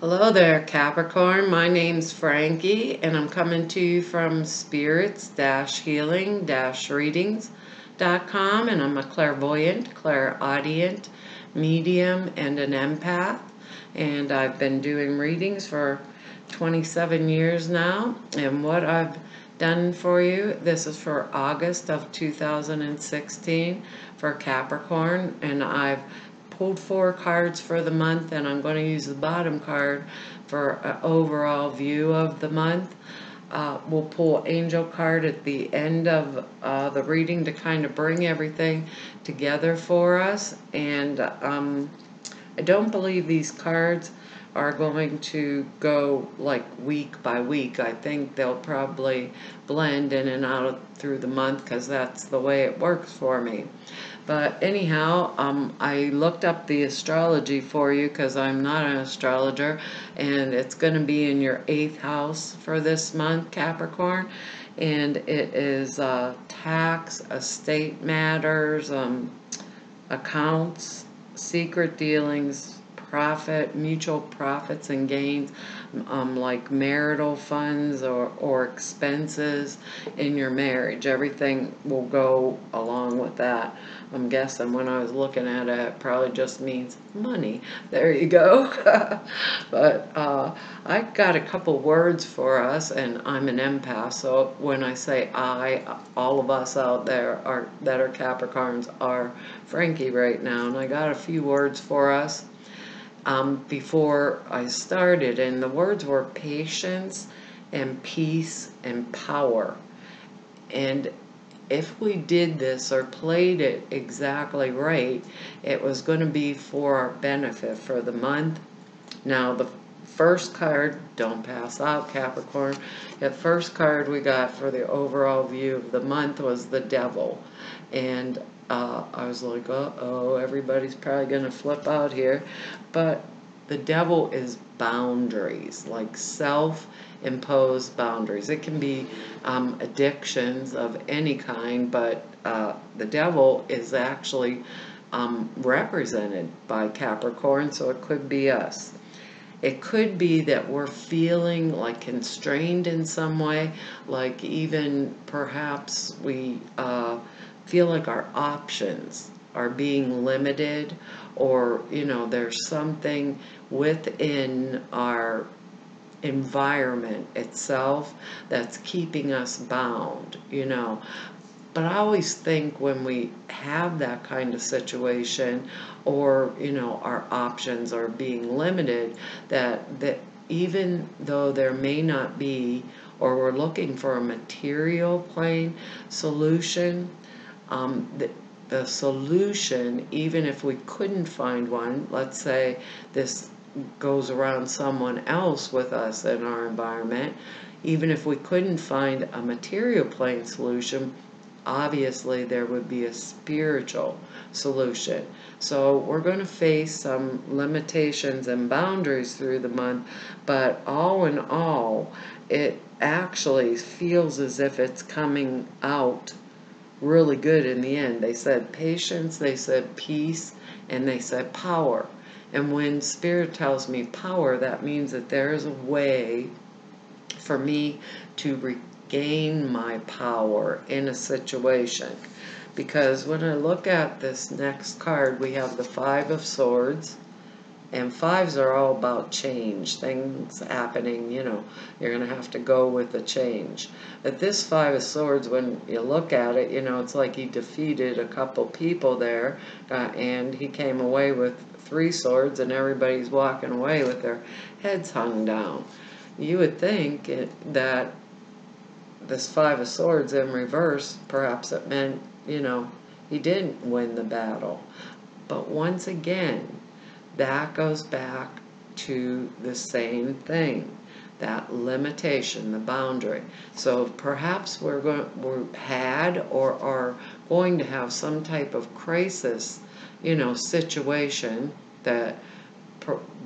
Hello there, Capricorn. My name's Frankie, and I'm coming to you from spirits-healing-readings.com, and I'm a clairvoyant, clairaudient, medium, and an empath. And I've been doing readings for 27 years now. And what I've done for you, this is for August of 2016 for Capricorn, and I've pulled 4 cards for the month, and I'm going to use the bottom card for an overall view of the month. We'll pull angel card at the end of the reading to kind of bring everything together for us. And I don't believe these cards are going to go like week by week. I think they'll probably blend in and out through the month because that's the way it works for me. But anyhow, I looked up the astrology for you because I'm not an astrologer, and it's going to be in your 8th house for this month, Capricorn. And it is tax, estate matters, accounts, secret dealings, profit, mutual profits and gains, like marital funds or expenses in your marriage. Everything will go along with that. I'm guessing when I was looking at it, it probably just means money. There you go. But I got a couple words for us, and I'm an empath, so when I say I, all of us out there that are Capricorns are Frankie right now, and I got a few words for us before I started, and the words were patience and peace and power. And if we did this or played it exactly right, it was going to be for our benefit for the month. Now, the first card, don't pass out, Capricorn. The first card we got for the overall view of the month was the Devil. And I was like, uh-oh, everybody's probably going to flip out here. But the Devil is boundaries, like self-imposed boundaries. It can be addictions of any kind, but the Devil is actually represented by Capricorn, so it could be us. It could be that we're feeling like constrained in some way, like even perhaps we feel like our options are being limited, or there's something within our environment itself that's keeping us bound. But I always think when we have that kind of situation, or our options are being limited, that even though there may not be, or we're looking for a material plane solution, the solution, even if we couldn't find one, let's say this goes around someone else with us in our environment, even if we couldn't find a material plane solution, obviously there would be a spiritual solution. So we're going to face some limitations and boundaries through the month, but all in all, it actually feels as if it's coming out really good in the end. They said patience, they said peace, and they said power. And when Spirit tells me power, that means that there is a way for me to regain my power in a situation. Because when I look at this next card, we have the Five of Swords. And fives are all about change, things happening, you're going to have to go with the change. But this Five of Swords, when you look at it, it's like he defeated a couple people there, and he came away with 3 swords, and everybody's walking away with their heads hung down. You would think that this Five of Swords in reverse, perhaps it meant, he didn't win the battle. But once again, that goes back to the same thing, that limitation, the boundary. So perhaps we're had or are going to have some type of crisis, situation that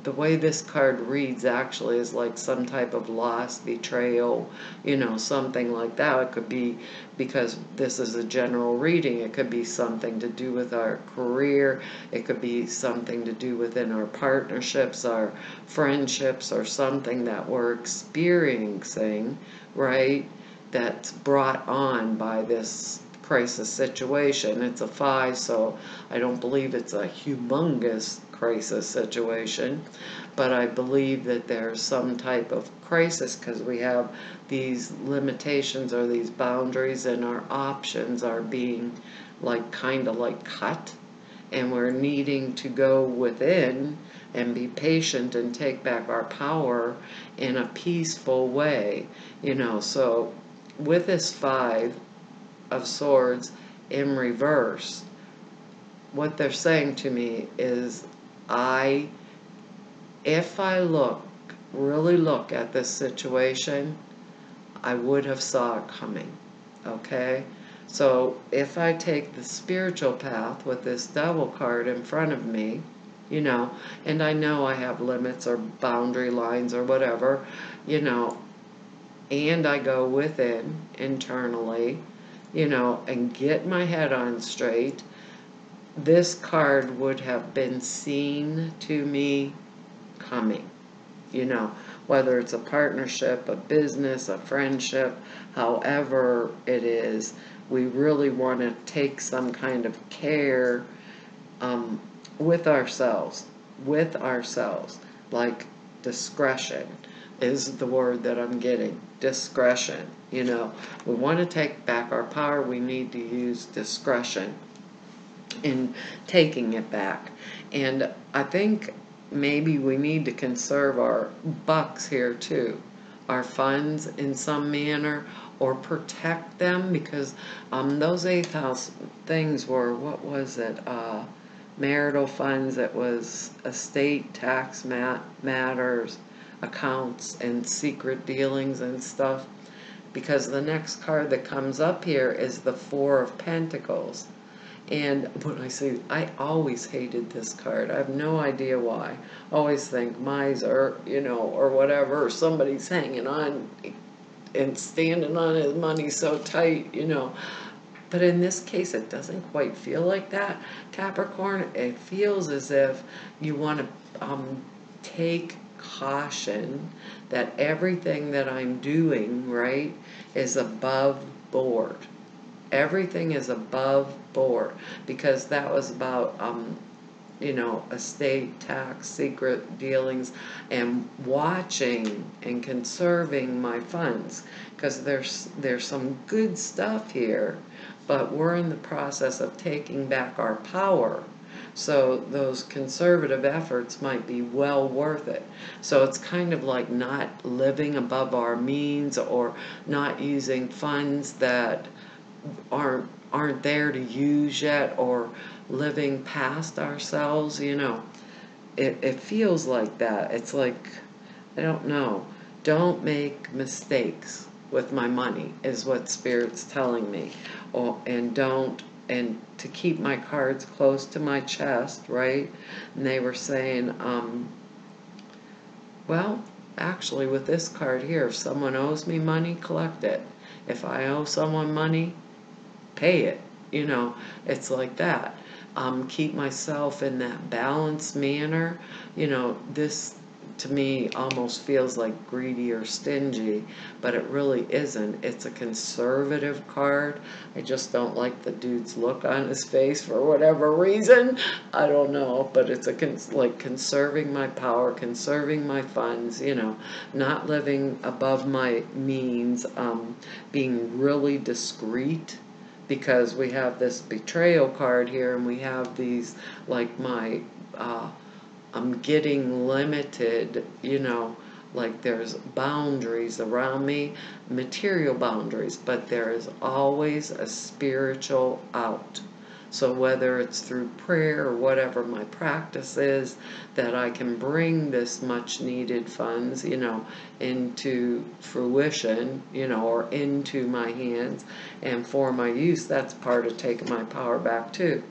the way this card reads actually is like some type of loss, betrayal, you know, something like that. It could be, because this is a general reading, it could be something to do with our career, it could be something to do within our partnerships, our friendships, or something that we're experiencing, right, that's brought on by this crisis situation. It's a 5, so I don't believe it's a humongous crisis situation, but I believe that there's some type of crisis because we have these limitations or these boundaries, and our options are being like kind of like cut, and we're needing to go within and be patient and take back our power in a peaceful way, you know. So with this 5 of Swords in reverse, what they're saying to me is, if I really look at this situation, I would have saw it coming, okay? So if I take the spiritual path with this Devil card in front of me, you know, and I know I have limits or boundary lines or whatever, you know, and I go within internally, you know, and get my head on straight, this card would have been seen to me coming, you know, whether it's a partnership, a business, a friendship, however it is, we really want to take some kind of care with ourselves, like discretion is the word that I'm getting, discretion, you know, we want to take back our power, we need to use discretion in taking it back. And I think maybe we need to conserve our bucks here too, our funds in some manner, or protect them, because those 8th house things were, what was it, marital funds, it was estate, tax matters, accounts, and secret dealings and stuff, because the next card that comes up here is the 4 of Pentacles. And when I say, I always hated this card. I have no idea why. Always think miser, you know, or whatever, or somebody's hanging on and standing on his money so tight, you know. But in this case, it doesn't quite feel like that, Capricorn. It feels as if you want to take caution that everything that I'm doing, right, is above board. Everything is above board, because that was about, you know, estate, tax, secret dealings, and watching and conserving my funds, because there's some good stuff here, but we're in the process of taking back our power. So those conservative efforts might be well worth it. So it's kind of like not living above our means, or not using funds that aren't there to use yet, or living past ourselves, you know. It feels like that. It's like, I don't know, don't make mistakes with my money is what Spirit's telling me. And to keep my cards close to my chest, right? And they were saying, well, actually with this card here, if someone owes me money, collect it. If I owe someone money, pay it, you know. It's like that. Keep myself in that balanced manner, you know. This to me almost feels like greedy or stingy, but it really isn't. It's a conservative card. I just don't like the dude's look on his face for whatever reason. I don't know, but it's like conserving my power, conserving my funds, you know, not living above my means, being really discreet, because we have this betrayal card here, and we have these, like, my I'm getting limited, you know, like there's boundaries around me, material boundaries, but there is always a spiritual out. So whether it's through prayer or whatever my practice is, that I can bring this much needed funds, you know, into fruition, you know, or into my hands and for my use, that's part of taking my power back too.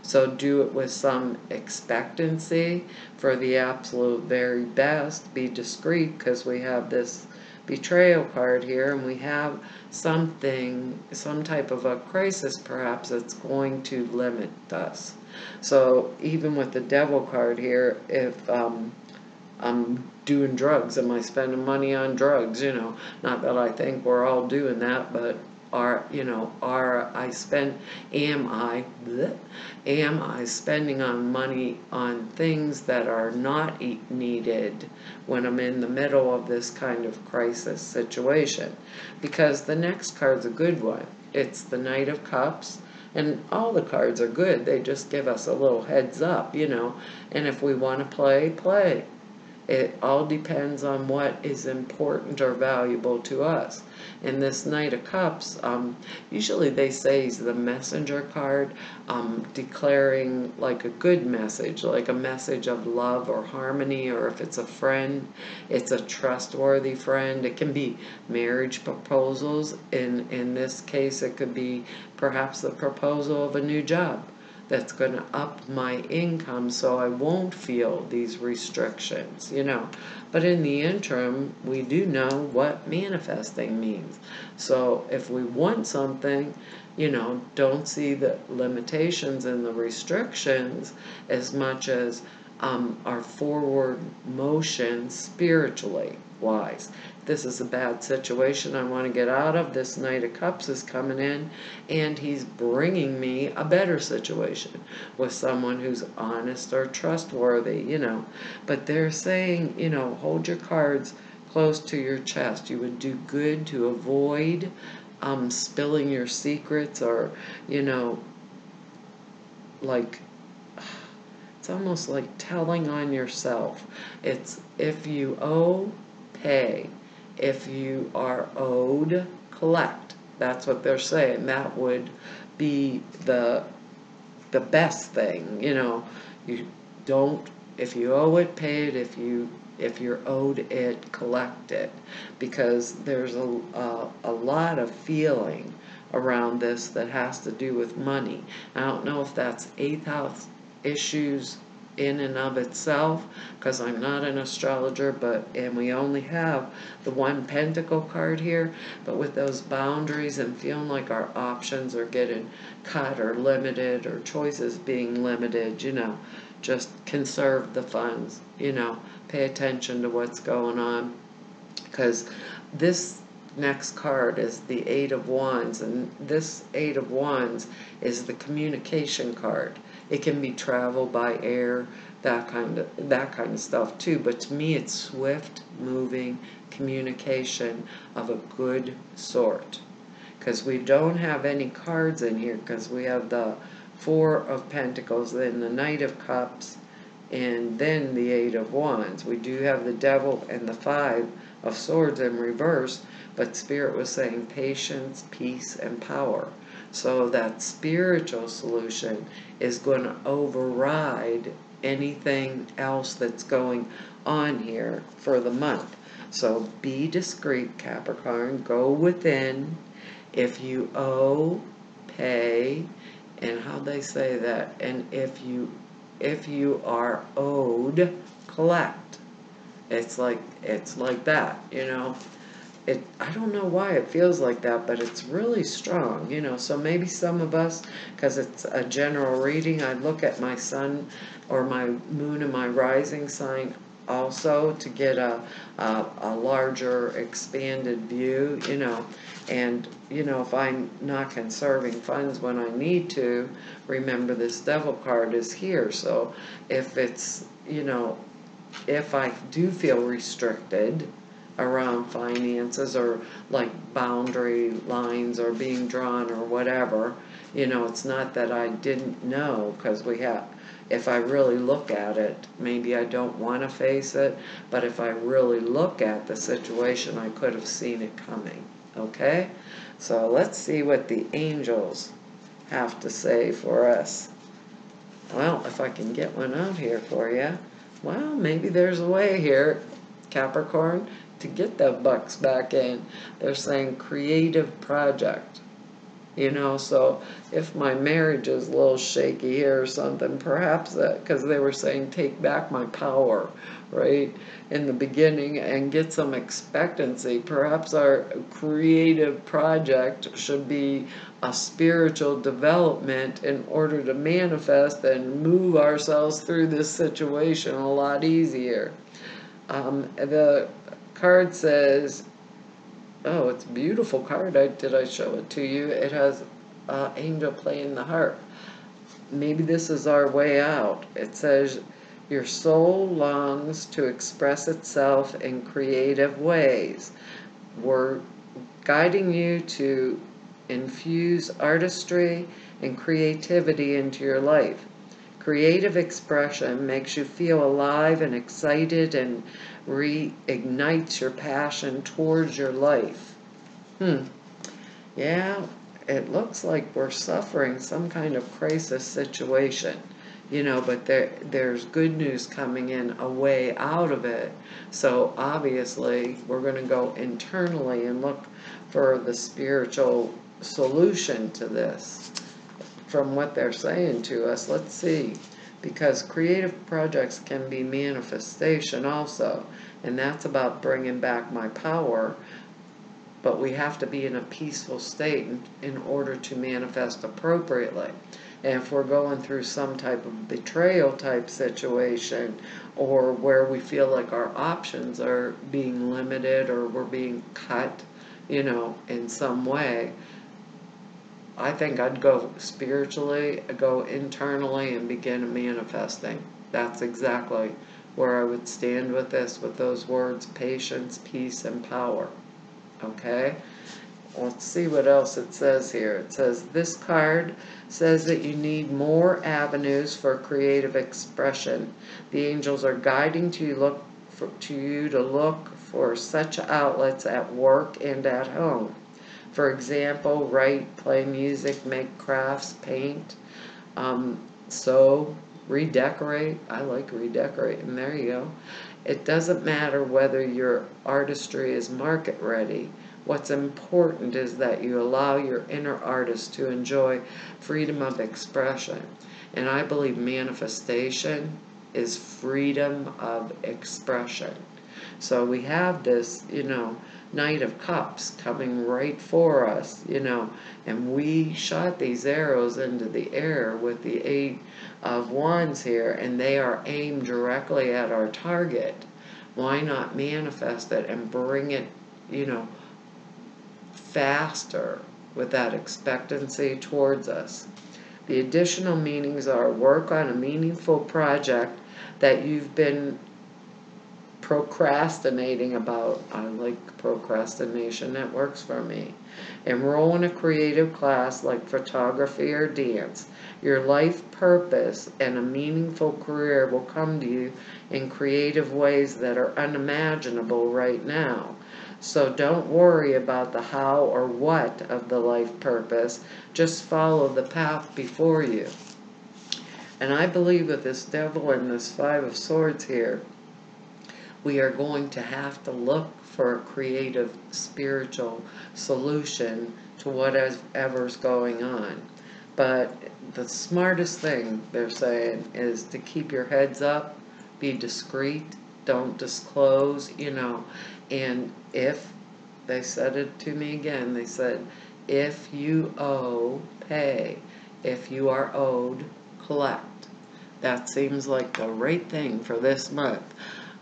So do it with some expectancy for the absolute very best. Be discreet, because we have this betrayal card here, and we have something, some type of a crisis perhaps, that's going to limit us. So even with the devil card here, if I'm doing drugs, am I spending money on drugs? Not that I think we're all doing that, but am I spending on money on things that are not needed when I'm in the middle of this kind of crisis situation? Because the next card's a good one. It's the Knight of Cups. And all the cards are good. They just give us a little heads up, And if we want to play, play. It all depends on what is important or valuable to us. And this Knight of Cups, usually they say is the messenger card, declaring like a good message, like a message of love or harmony, or if it's a friend, it's a trustworthy friend. It can be marriage proposals. In this case, it could be perhaps the proposal of a new job that's going to up my income so I won't feel these restrictions, But in the interim, we do know what manifesting means. So if we want something, don't see the limitations and the restrictions as much as our forward motion spiritually wise. This is a bad situation I want to get out of. This Knight of Cups is coming in, and he's bringing me a better situation with someone who's honest or trustworthy, But they're saying, hold your cards close to your chest. You would do good to avoid spilling your secrets, or, like, it's almost like telling on yourself. It's if you owe, pay. If you are owed, collect. That's what they're saying. That would be the best thing. You don't, if you owe it, pay it. If you're owed it, collect it. Because there's a lot of feeling around this that has to do with money. I don't know if that's eighth house issues in and of itself, because I'm not an astrologer, and we only have the one Pentacle card here, but with those boundaries and feeling like our options are getting cut or limited, or choices being limited, just conserve the funds, pay attention to what's going on, because this next card is the Eight of Wands, and this Eight of Wands is the communication card. It can be travel by air, that kind of stuff too. But to me, it's swift moving communication of a good sort. Because we don't have any cards in here, because we have the Four of Pentacles, then the Knight of Cups, and then the Eight of Wands. We do have the Devil and the Five of Swords in reverse, but Spirit was saying patience, peace, and power. So that spiritual solution is going to override anything else that's going on here for the month. So be discreet, Capricorn. Go within. If you owe, pay. And how they say that? And if you are owed, collect. It's like that, I don't know why it feels like that, but it's really strong, So maybe some of us, because it's a general reading, I look at my sun or my moon and my rising sign also to get a larger expanded view, And, if I'm not conserving funds when I need to, remember this Devil card is here. So if it's, if I do feel restricted around finances, or like boundary lines are being drawn or whatever, it's not that I didn't know, because if I really look at it, maybe I don't want to face it, but if I really look at the situation, I could have seen it coming. Okay? So let's see what the angels have to say for us. Well, if I can get one out here for you. Well, maybe there's a way here, Capricorn, to get the bucks back in. They're saying creative project. you know. So if my marriage is a little shaky here or something, perhaps that, because they were saying take back my power, right, in the beginning, and get some expectancy. Perhaps our creative project should be a spiritual development in order to manifest and move ourselves through this situation a lot easier. The card says, oh, it's a beautiful card. Did I show it to you? It has angel playing the harp. Maybe this is our way out. It says, your soul longs to express itself in creative ways. We're guiding you to infuse artistry and creativity into your life. Creative expression makes you feel alive and excited and reignites your passion towards your life. Yeah, it looks like we're suffering some kind of crisis situation, you know, but there's good news coming in, a way out of it. So obviously we're going to go internally and look for the spiritual solution to this from what they're saying to us. Let's see, because creative projects can be manifestation also, and that's about bringing back my power. But we have to be in a peaceful state in order to manifest appropriately. And if we're going through some type of betrayal type situation, or where we feel like our options are being limited or we're being cut, you know, in some way, I think I'd go spiritually, go internally, and begin manifesting. That's exactly where I would stand with this, with those words: patience, peace, and power. Okay, let's see what else it says here. It says this card says that you need more avenues for creative expression. The angels are guiding to you to look for such outlets at work and at home. For example, write, play music, make crafts, paint, sew, redecorate. I like redecorating. There you go. It doesn't matter whether your artistry is market ready. What's important is that you allow your inner artist to enjoy freedom of expression. And I believe manifestation is freedom of expression. So we have this, you know, Knight of Cups coming right for us, you know, and we shot these arrows into the air with the Eight of Wands here, and they are aimed directly at our target. Why not manifest it and bring it, you know, faster with that expectancy towards us? The additional meanings are work on a meaningful project that you've been procrastinating about. I like procrastination, that works for me. Enroll in a creative class like photography or dance. Your life purpose and a meaningful career will come to you in creative ways that are unimaginable right now. So don't worry about the how or what of the life purpose. Just follow the path before you. And I believe with this devil and this Five of Swords here, we are going to have to look for a creative spiritual solution to whatever's going on. But the smartest thing, they're saying, is to keep your heads up, be discreet, don't disclose, you know. And if, they said it to me again, they said, if you owe, pay. If you are owed, collect. That seems like the right thing for this month.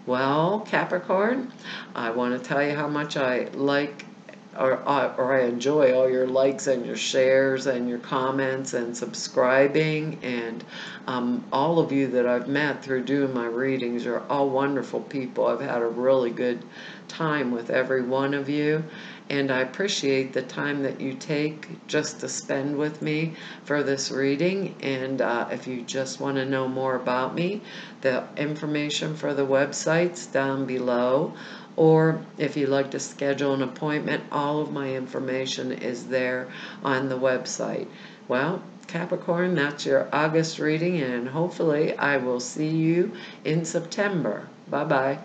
Well, Capricorn, I want to tell you how much I like or I enjoy all your likes and your shares and your comments and subscribing, and all of you that I've met through doing my readings are all wonderful people. I've had a really good time with every one of you, and I appreciate the time that you take just to spend with me for this reading. And if you just want to know more about me, the information for the website's down below. Or if you'd like to schedule an appointment, all of my information is there on the website. Well, Capricorn, that's your August reading, and hopefully I will see you in September. Bye-bye.